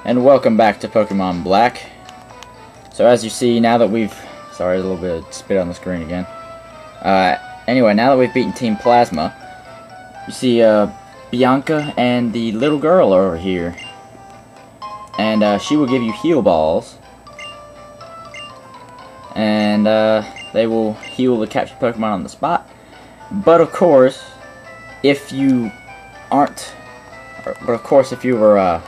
And welcome back to Pokemon Black. So as you see, now that we've... Sorry, a little bit of spit on the screen again. Anyway, now that we've beaten Team Plasma, you see Bianca and the little girl over here. And she will give you heal balls. And they will heal the captured Pokemon on the spot. But of course, if you aren't... But of course, if you were...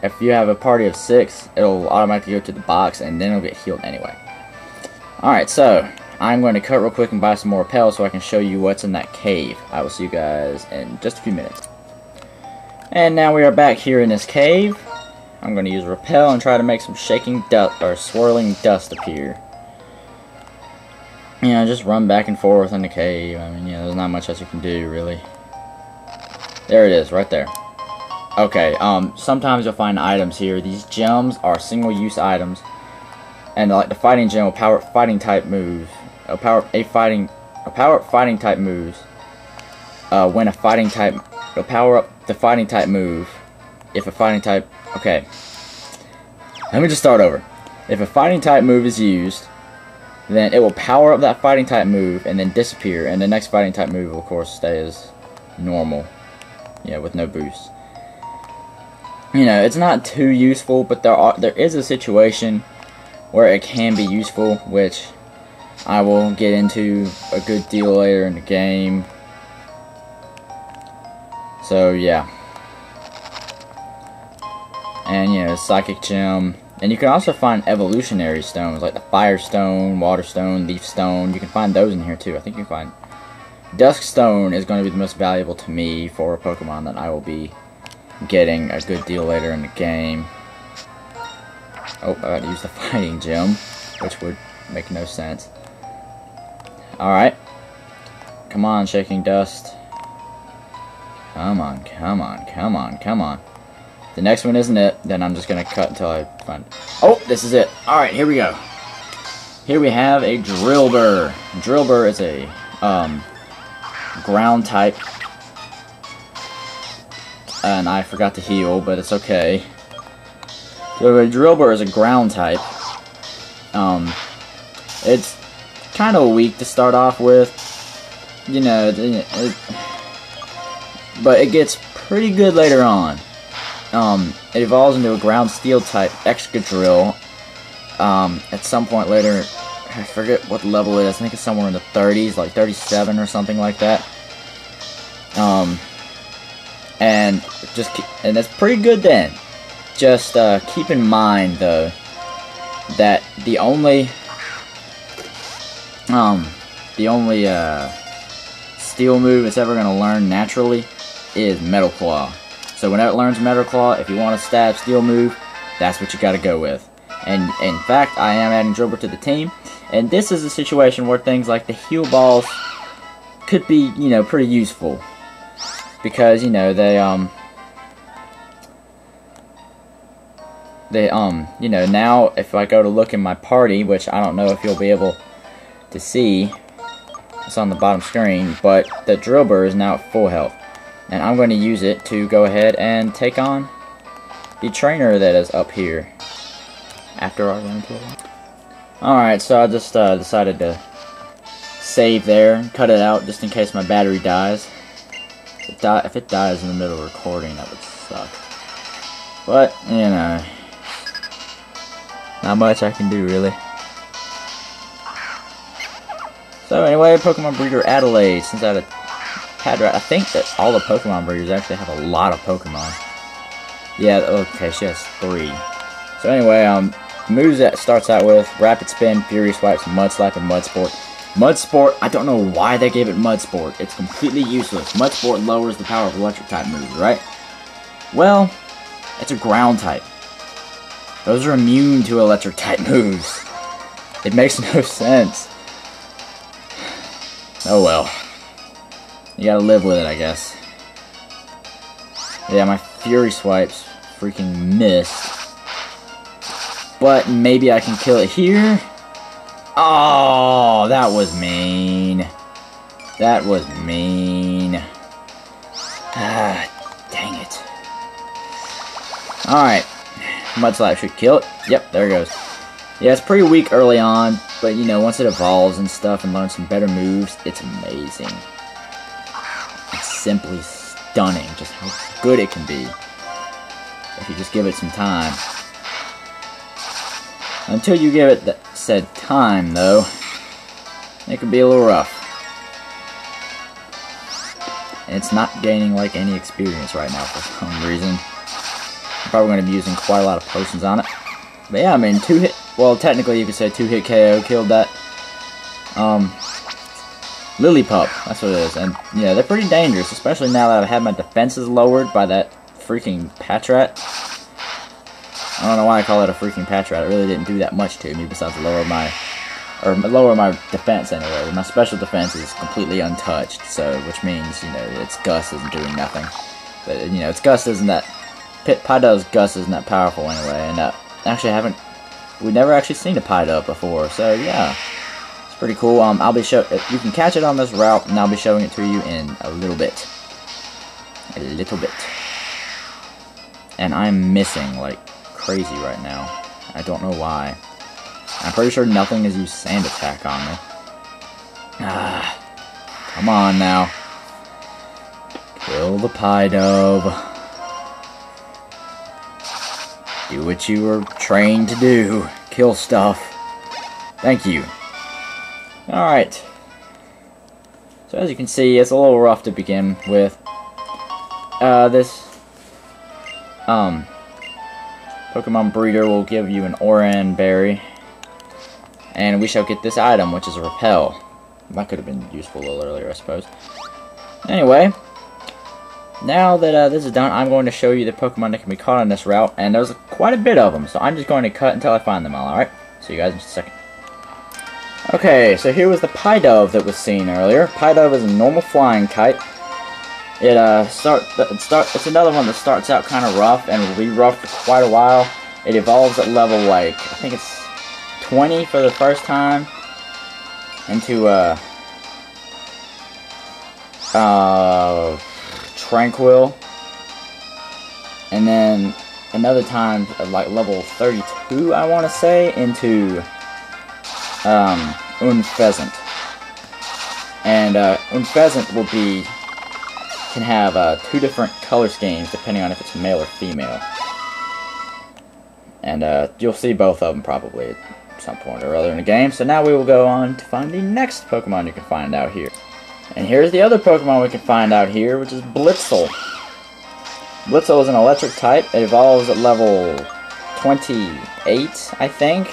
if you have a party of 6, it'll automatically go to the box, and then it'll get healed anyway. Alright, so, I'm going to cut real quick and buy some more repel so I can show you what's in that cave. I will see you guys in just a few minutes. And now we are back here in this cave. I'm going to use repel and try to make some shaking dust, or swirling dust appear. You know, just run back and forth in the cave. I mean, you know, there's not much else you can do, really. There it is, right there. Okay, sometimes you'll find items here. These gems are single-use items, and like the fighting gem will power up fighting type moves. Power up fighting type moves. When a fighting type, it'll power up the fighting type move. If a fighting type, okay. Let me just start over. If a fighting type move is used, then it will power up that fighting type move and then disappear, and the next fighting type move will of course stay as normal. Yeah, with no boost. You know, it's not too useful, but there is a situation where it can be useful, which I will get into a good deal later in the game. So yeah. And you know, Psychic Gem. And you can also find evolutionary stones, like the Fire Stone, Water Stone, Leaf Stone. You can find those in here too. I think you can find... Dusk Stone is going to be the most valuable to me for a Pokemon that I will be getting a good deal later in the game. Oh, I gotta use the Fighting Gem, which would make no sense. Alright. Come on, Shaking Dust. Come on, come on, come on, come on. The next one isn't it, then I'm just gonna cut until I find it. Oh, this is it. Alright, here we go. Here we have a Drillbur. Drillbur is a ground type. And I forgot to heal, but it's okay. So a Drillbur is a ground type. It's kind of weak to start off with. You know, but it gets pretty good later on. It evolves into a ground steel type Excadrill. At some point later, I forget what level it is. I think it's somewhere in the 30s, like 37 or something like that. And that's pretty good then. Just keep in mind though that the only steel move it's ever gonna learn naturally is Metal Claw. So when it learns Metal Claw, if you want to stab steel move, that's what you gotta go with. And in fact, I am adding Drillbur to the team, and this is a situation where things like the heal balls could be, you know, pretty useful. Because, you know, you know, now if I go to look in my party, which I don't know if you'll be able to see, it's on the bottom screen, but the Drillbur is now at full health. And I'm going to use it to go ahead and take on the trainer that is up here. After our run tour. Alright, so I just decided to save there, cut it out just in case my battery dies. If it dies in the middle of recording, that would suck. But, you know, not much I can do, really. So anyway, Pokemon Breeder Adelaide, since I had a Padrat, I think that all the Pokemon breeders actually have a lot of Pokemon. Yeah, okay, she has 3. So anyway, moves that starts out with Rapid Spin, Fury Swipes, Mud Slap, and Mud Sport. Mud Sport, I don't know why they gave it Mud Sport. It's completely useless. Mud Sport lowers the power of electric type moves, right? Well, it's a ground type. Those are immune to electric type moves. It makes no sense. Oh well. You gotta live with it, I guess. Yeah, my Fury Swipes freaking missed. But maybe I can kill it here. Oh, that was mean. That was mean. Ah, dang it. Alright. Mudslap should kill it. Yep, there it goes. Yeah, it's pretty weak early on, but you know, once it evolves and stuff and learns some better moves, it's amazing. It's simply stunning just how good it can be if you just give it some time. Until you give it that said time, though, it can be a little rough. And it's not gaining like any experience right now for some reason. I'm probably going to be using quite a lot of potions on it. But yeah, I mean, 2-hit, well, technically you could say 2-hit KO killed that, Lillipup, that's what it is. And, yeah, they're pretty dangerous, especially now that I've had my defenses lowered by that freaking Patrat. I don't know why I call it a freaking Patrat. It really didn't do that much to me besides lower my defense anyway. My special defense is completely untouched, so, which means, you know, its Gust isn't doing nothing. But, you know, its Gust isn't that, Pidov's Gust isn't that powerful anyway, and, actually we've never actually seen a Pidove before, so yeah, it's pretty cool. I'll be you can catch it on this route, and I'll be showing it to you in a little bit. And I'm missing like crazy right now. I don't know why. I'm pretty sure nothing has used Sand Attack on me. Come on now. Kill the Pidove. Do what you were trained to do. Kill stuff. Thank you. Alright. So as you can see, it's a little rough to begin with. This Pokemon Breeder will give you an Oran Berry. And we shall get this item, which is a Repel. That could have been useful a little earlier, I suppose. Anyway, now that this is done, I'm going to show you the Pokemon that can be caught on this route, and there's quite a bit of them, so I'm just going to cut until I find them all, alright? See you guys in just a second. Okay, so here was the Pidove that was seen earlier. Pidove is a normal flying type. It's another one that starts out kind of rough, and will be rough for quite a while. It evolves at level, like, I think it's 20 for the first time, into, Tranquil, and then another time at like level 32, I want to say, into Unfezant. And Unfezant can have 2 different color schemes depending on if it's male or female. And you'll see both of them probably at some point or other in the game. So now we will go on to find the next Pokemon you can find out here. And here's the other Pokemon we can find out here, which is Blitzel. Blitzel is an electric type. It evolves at level 28, I think.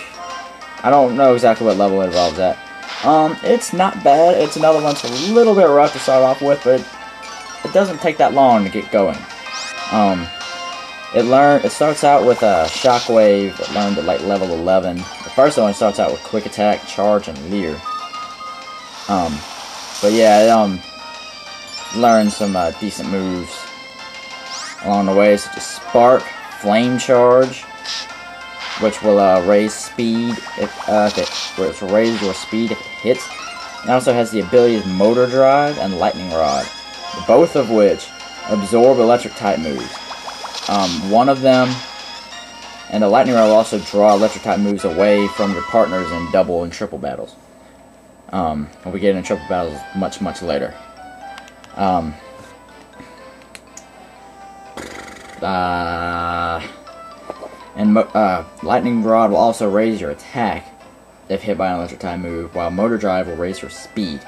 I don't know exactly what level it evolves at. It's not bad. It's another one that's a little bit rough to start off with, but it doesn't take that long to get going. It starts out with a Shockwave. It learned at like level 11. The first one starts out with Quick Attack, Charge, and Leer. But yeah, it learns some decent moves along the way, such as Spark, Flame Charge, which will raise speed which will raise your speed if it hits. It also has the abilities Motor Drive and Lightning Rod, both of which absorb electric type moves. One of them, and the Lightning Rod will also draw electric type moves away from your partners in double and triple battles. We'll be getting in triple battles much later. Lightning Rod will also raise your attack if hit by an electric type move, while Motor Drive will raise your speed.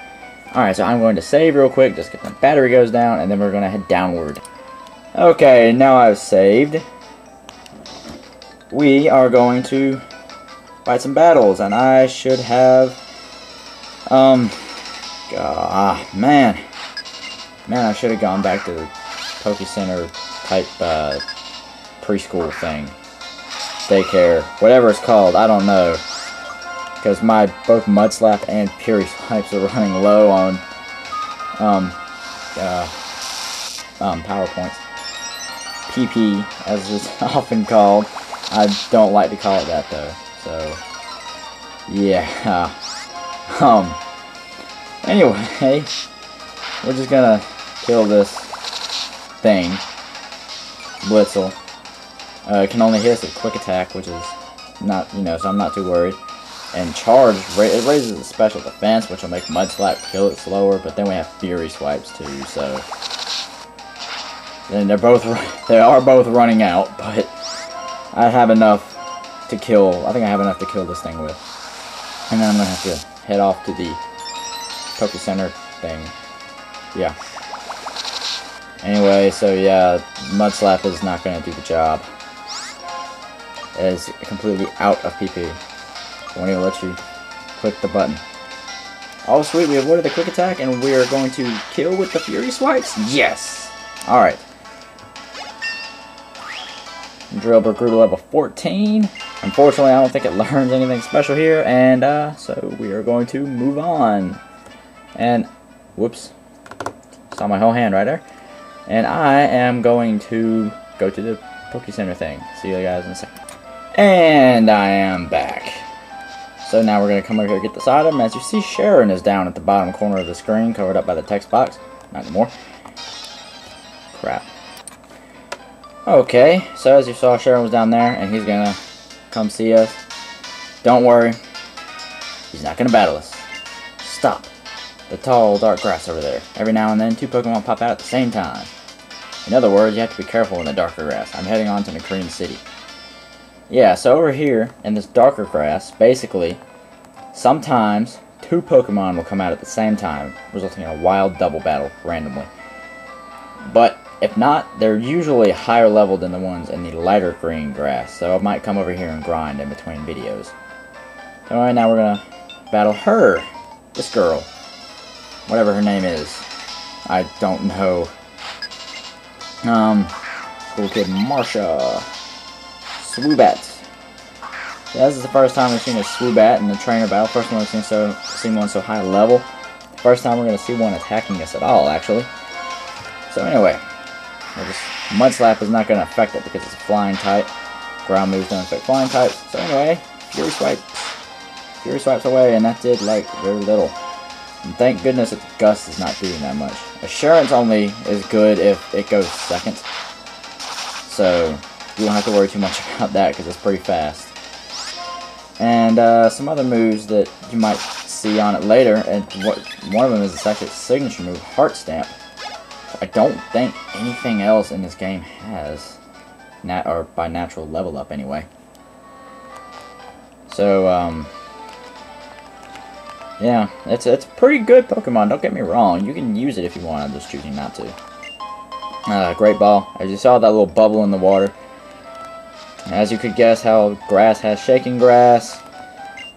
Alright, so I'm going to save real quick, just get the battery goes down, and then we're going to head downward. Okay, now I've saved. We are going to fight some battles, and I should have... man, I should have gone back to the Poke Center type, preschool thing. Daycare. Whatever it's called, I don't know. Because both Mudslap and Fury Swipes are running low on, power points. PP, as it's often called. I don't like to call it that, though. So, yeah. Anyway, we're just gonna kill this thing, Blitzel. It can only hit us with quick attack, which is not, you know, so I'm not too worried. And charge, it raises the special defense, which will make Mud Slap kill it slower. But then we have Fury Swipes too, so then they are both running out. But I have enough to kill. I think I have enough to kill this thing with. And then I'm gonna have to head off to the Poke Center thing. Yeah. Anyway, so yeah, Mud Slap is not gonna do the job. It is completely out of PP. Won't even let you click the button. Oh sweet, we avoided the quick attack and we are going to kill with the Fury Swipes? Yes! Alright. Drillbur grew to level 14. Unfortunately, I don't think it learns anything special here, and so we are going to move on. And, whoops. Saw my whole hand right there. And I am going to go to the Poke Center thing. See you guys in a second. And I am back. So now we're going to come over here and get this item. As you see, Sharon is down at the bottom corner of the screen, covered up by the text box. Not anymore. Crap. Okay, so as you saw, Sharon was down there, and he's going to come see us. Don't worry. He's not going to battle us. Stop. The tall, dark grass over there. Every now and then, two Pokemon pop out at the same time. In other words, you have to be careful in the darker grass. I'm heading on to Nakreen City. Yeah, so over here, in this darker grass, basically, sometimes two Pokemon will come out at the same time, resulting in a wild double battle, randomly. But, if not, they're usually higher level than the ones in the lighter green grass, so I might come over here and grind in between videos. Alright, now we're gonna battle her. This girl. Whatever her name is. I don't know. Cool kid Marsha. Swoobat. Yeah, this is the first time we've seen a Swoobat in the trainer battle. First time we've seen one so high level. First time we're going to see one attacking us at all, actually. So anyway, Mud Slap is not going to affect it because it's a flying type. Ground moves don't affect flying types. So anyway, Fury Swipe. Fury Swipes away, and that did, like, very little. And thank goodness that Gust is not doing that much. Assurance only is good if it goes second. So you don't have to worry too much about that because it's pretty fast. And some other moves that you might see on it later, and one of them is actually its signature move, Heart Stamp. I don't think anything else in this game has, or by natural level up anyway. So yeah, it's a pretty good Pokemon. Don't get me wrong, you can use it if you want. I'm just choosing not to. Great Ball. As you saw, that little bubble in the water. As you could guess, how grass has shaking grass,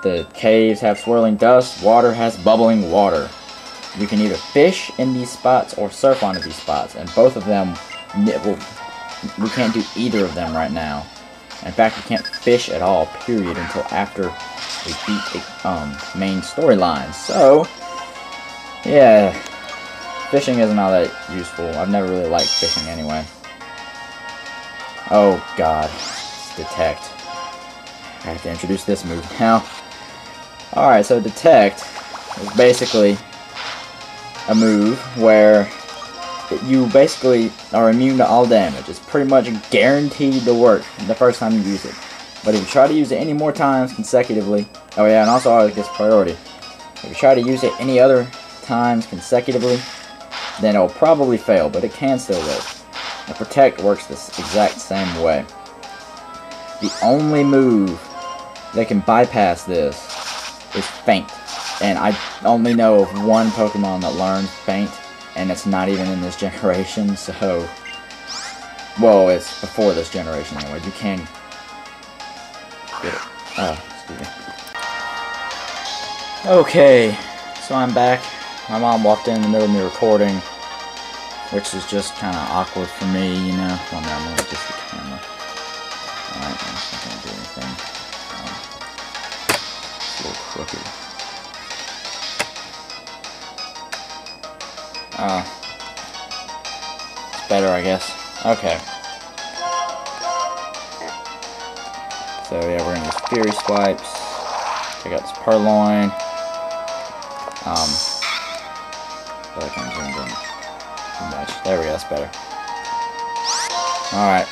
the caves have swirling dust, water has bubbling water. You can either fish in these spots or surf onto these spots, and both of them, we can't do either of them right now. In fact, we can't fish at all, period, until after we beat the main storyline. So, yeah, fishing isn't all that useful. I've never really liked fishing anyway. Oh god. Detect. I have to introduce this move now. Alright, so Detect is basically a move where you basically are immune to all damage. It's pretty much guaranteed to work the first time you use it. But if you try to use it any more times consecutively, oh yeah, and also always gets priority. If you try to use it any other times consecutively, then it will probably fail, but it can still work. And Protect works this exact same way. The only move that can bypass this is Faint. And I only know of one Pokemon that learns Faint, and it's not even in this generation, so... Well, it's before this generation anyway. You can get it. Oh, excuse me. Okay, so I'm back. My mom walked in the middle of me recording, which is just kind of awkward for me, you know. Well, no, I'm going to adjust the camera. Alright, I'm just not going to do anything. It's a little crooked. It's better, I guess. Okay. So, yeah, we're going to use Fury Swipes. Check out this Purloin. I feel like I'm zoomed in too much. There we go, that's better. Alright.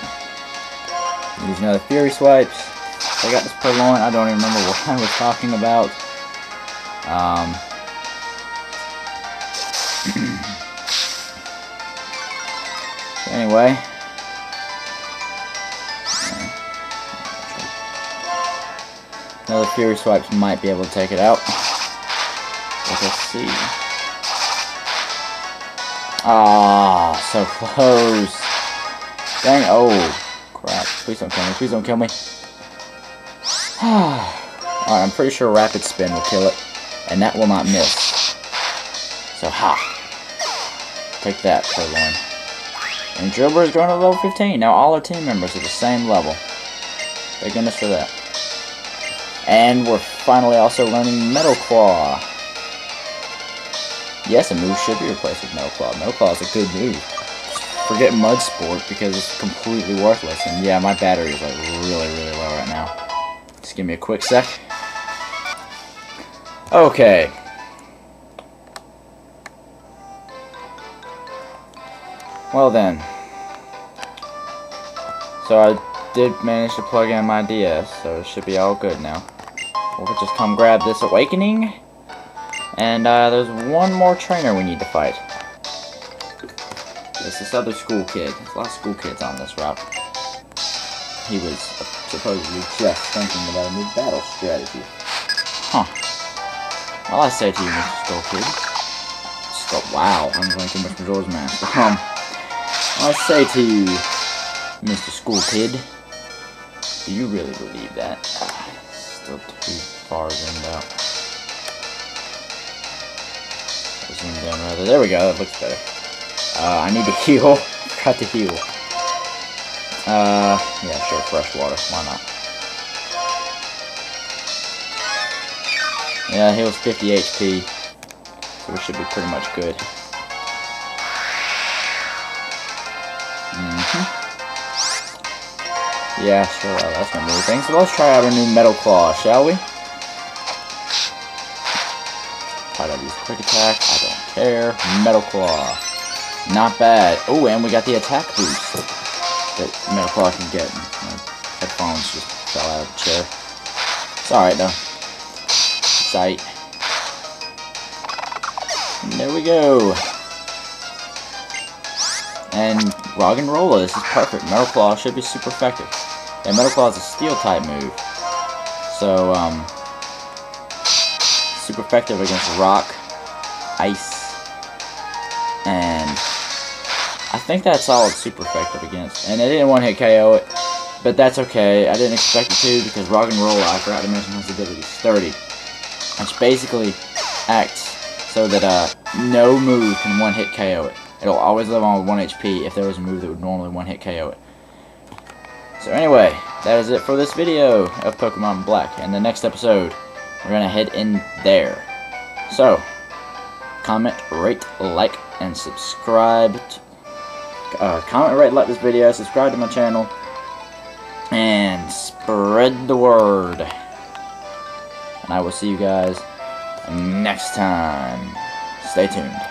Use another Fury Swipes. I got this Purloin. I don't even remember what I was talking about. Anyway. Another Fury Swipes might be able to take it out. Let's see. Ah, so close. Dang, oh, crap. Please don't kill me, please don't kill me. Alright, I'm pretty sure Rapid Spin will kill it, and that will not miss. So, ha. Take that, Purloin. And Drillbur is going to level 15. Now all our team members are the same level. Thank goodness for that. And we're finally also learning Metal Claw. Yes, a move should be replaced with Metal Claw. Metal Claw is a good move. Forget Mud Sport because it's completely worthless. And yeah, my battery is like really, really low right now. Just give me a quick sec. Okay. Well then. So I did manage to plug in my DS, so it should be all good now. We'll just come grab this Awakening. And there's one more trainer we need to fight. It's this other school kid. There's a lot of school kids on this route. He was supposedly just thinking about a new battle strategy. Huh. Well, I say to you, Mr. Skull Kid. Wow, I'm going too much Majora's Mask. I say to you, Mr. School Kid, do you really believe that? Still too far zoomed out. Zoom down rather. There we go, that looks better. I need to heal. Forgot to heal. Yeah, sure, fresh water. Why not? Yeah, he was 50 HP. So we should be pretty much good. Yeah, sure, that's gonna move things. So let's try out a new Metal Claw, shall we? Try to use Quick Attack. I don't care. Metal Claw. Not bad. Oh, and we got the attack boost that Metal Claw can get. My headphones just fell out of the chair. It's alright, though. Sight. There we go. And Rock and Rolla, this is perfect. Metal Claw should be super effective. And Metal Claw is a steel type move. So, super effective against rock, ice, and I think that's all it's super effective against. And it didn't one-hit KO it, but that's okay. I didn't expect it to because Rock and Rolla, I forgot to mention, his ability is 30, which basically acts so that no move can one-hit KO it. It'll always live on with 1 HP if there was a move that would normally one-hit KO it. So anyway, that is it for this video of Pokemon Black. In the next episode, we're going to head in there. So, comment, rate, like, and subscribe. Comment, rate, like this video, subscribe to my channel, and spread the word. And I will see you guys next time. Stay tuned.